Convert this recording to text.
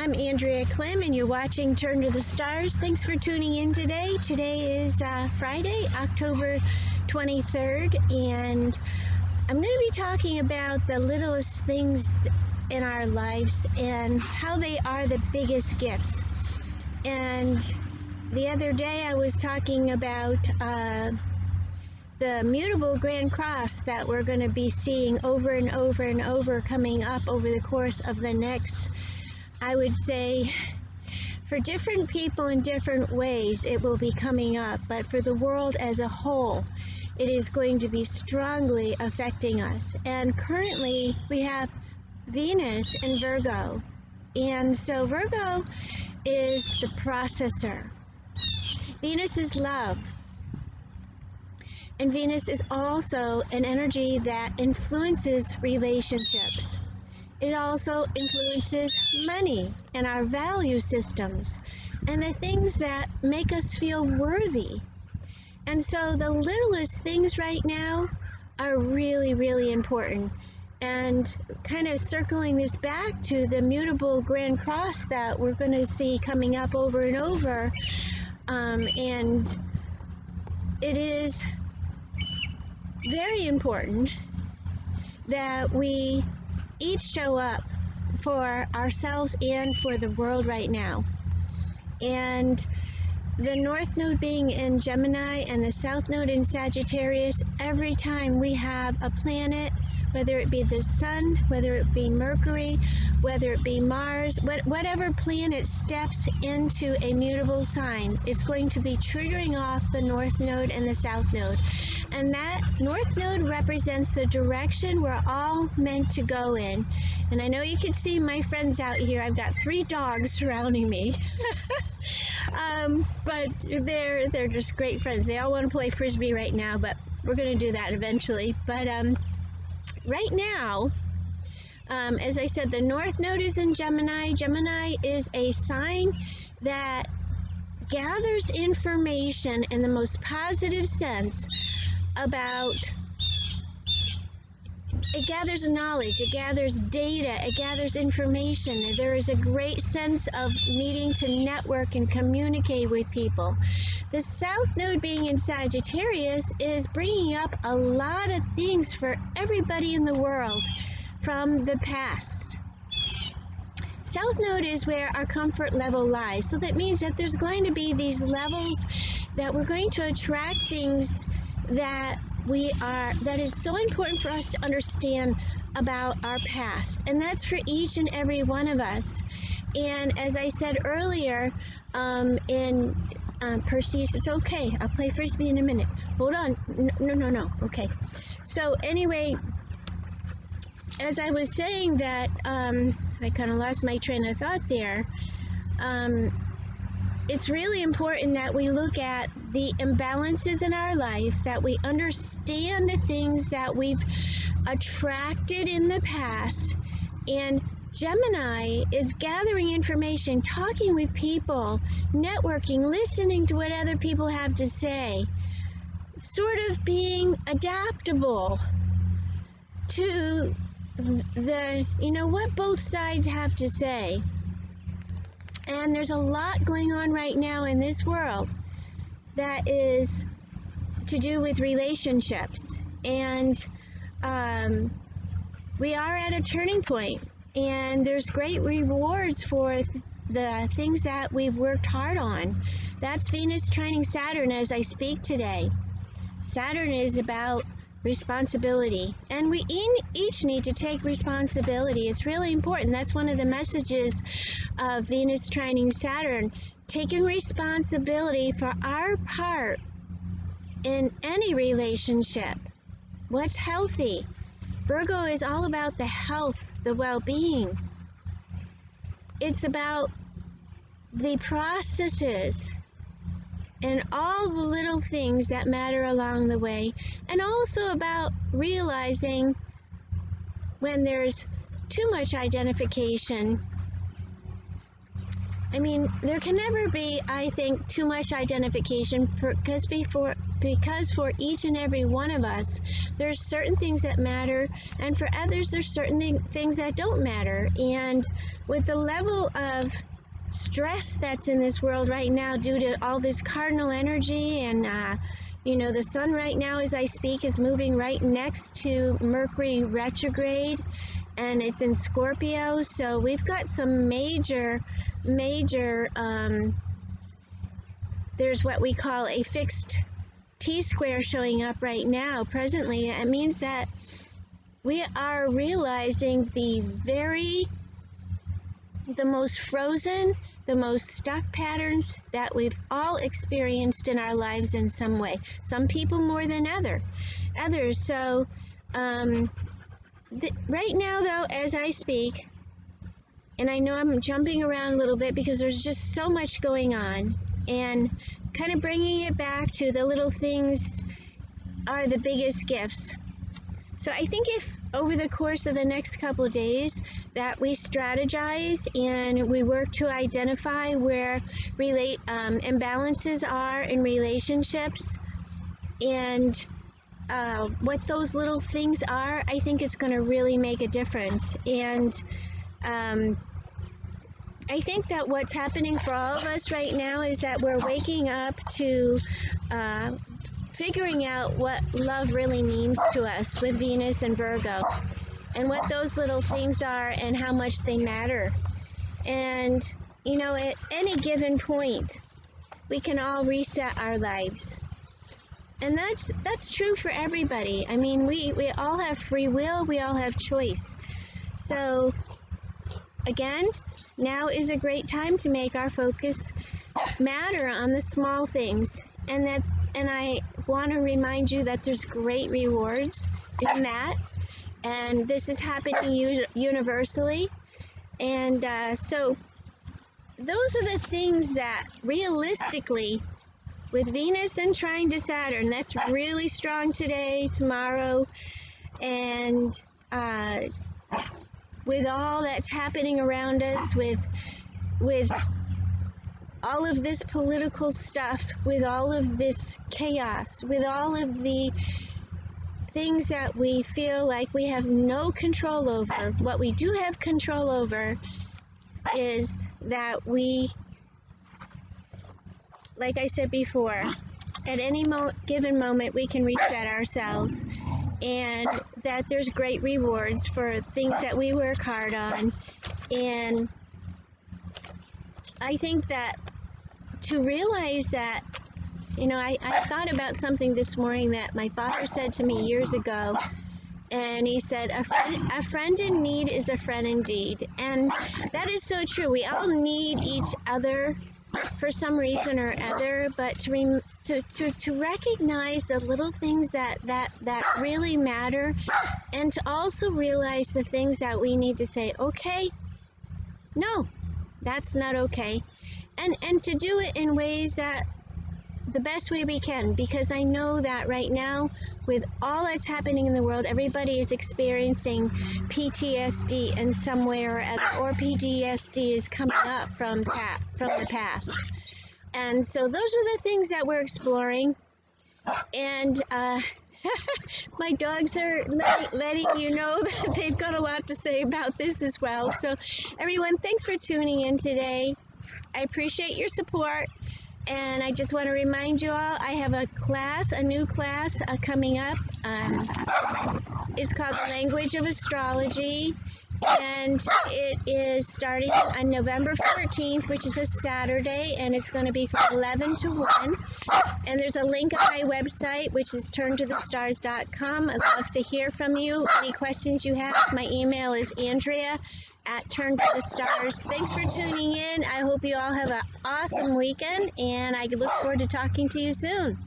I'm Andrea Klim, and you're watching Turn to the Stars. Thanks for tuning in today. Today is Friday, October 23rd, and I'm going to be talking about the littlest things in our lives and how they are the biggest gifts. And the other day I was talking about the mutable Grand Cross that we're going to be seeing over and over and over coming up over the course of the next, I would say, for different people in different ways it will be coming up, but for the world as a whole it is going to be strongly affecting us. And currently we have Venus in Virgo, and so Virgo is the processor. Venus is love. And Venus is also an energy that influences relationships. It also influences money and our value systems and the things that make us feel worthy. And so the littlest things right now are really, really important. And kind of circling this back to the mutable Grand Cross that we're going to see coming up over and over, and it is very important that we each show up for ourselves and for the world right now. And the North Node being in Gemini and the South Node in Sagittarius, every time we have a planet, whether it be the Sun, whether it be Mercury, whether it be Mars, whatever planet steps into a mutable sign, it's going to be triggering off the North Node and the South Node. And that North Node represents the direction we're all meant to go in. And I know you can see my friends out here. I've got 3 dogs surrounding me. But they're just great friends. They all want to play Frisbee right now, but we're going to do that eventually. But right now, as I said, the North Node is in Gemini. Gemini is a sign that gathers information in the most positive sense about, it gathers knowledge, it gathers data, it gathers information. There is a great sense of needing to network and communicate with people. The South Node being in Sagittarius is bringing up a lot of things for everybody in the world from the past. South Node is where our comfort level lies. So that means that there's going to be these levels that we're going to attract things that is so important for us to understand about our past. And that's for each and every one of us. And as I said earlier, in Percy's, it's okay, I'll play Frisbee in a minute. Hold on. No. Okay. So anyway, as I was saying that, I kind of lost my train of thought there. It's really important that we look at the imbalances in our life, that we understand the things that we've attracted in the past. And Gemini is gathering information, talking with people, networking, listening to what other people have to say, sort of being adaptable to what both sides have to say. And there's a lot going on right now in this world that is to do with relationships. And we are at a turning point, and there's great rewards for the things that we've worked hard on. That's Venus trining Saturn as I speak today. Saturn is about responsibility, and we each need to take responsibility. It's really important. That's one of the messages of Venus trining Saturn, taking responsibility for our part in any relationship. What's healthy? Virgo is all about the health, the well-being. It's about the processes and all the little things that matter along the way, and also about realizing when there's too much identification. I mean, there can never be, I think, too much identification, because because for each and every one of us, there's certain things that matter, and for others, there's certain things that don't matter. And with the level of stress that's in this world right now due to all this cardinal energy, and the sun right now as I speak is moving right next to Mercury retrograde, and it's in Scorpio, so we've got some major there's what we call a fixed T-square showing up right now presently. It means that we are realizing the most frozen, the most stuck patterns that we've all experienced in our lives in some way. Some people more than others. So right now, though, as I speak, and I know I'm jumping around a little bit because there's just so much going on, and kind of bringing it back to the little things are the biggest gifts. So I think if over the course of the next couple of days that we strategize and we work to identify where imbalances are in relationships, and what those little things are, I think it's going to really make a difference. And I think that what's happening for all of us right now is that we're waking up to figuring out what love really means to us with Venus and Virgo, and what those little things are and how much they matter. And, at any given point, we can all reset our lives. And that's true for everybody. I mean, we all have free will, we all have choice. So, again, now is a great time to make our focus matter on the small things, and I want to remind you that there's great rewards in that, and this is happening universally. And so those are the things that realistically, with Venus and Trine to Saturn, that's really strong today, tomorrow, and with all that's happening around us, with all of this political stuff, with all of this chaos, with all of the things that we feel like we have no control over. What we do have control over is that we, like I said before, at any given moment we can reset ourselves, and that there's great rewards for things that we work hard on. And I think that to realize that, I thought about something this morning that my father said to me years ago, and he said, a friend in need is a friend indeed. And that is so true. We all need each other for some reason or other, but to recognize the little things that really matter, and to also realize the things that we need to say, okay, no, that's not okay. And to do it in ways that the best way we can, because I know that right now, with all that's happening in the world, everybody is experiencing PTSD in some way or other, or PTSD is coming up from the past. And so those are the things that we're exploring. And my dogs are letting you know that they've got a lot to say about this as well. So everyone, thanks for tuning in today. I appreciate your support, and I just want to remind you all, I have a new class coming up. It's called The Language of Astrology, and it is starting on November 14th, which is a Saturday, and it's going to be from 11 to 1. And there's a link on my website, which is turntothestars.com. I'd love to hear from you. Any questions you have, my email is Andrea at turntothestars. Thanks for tuning in. I hope you all have an awesome weekend, and I look forward to talking to you soon.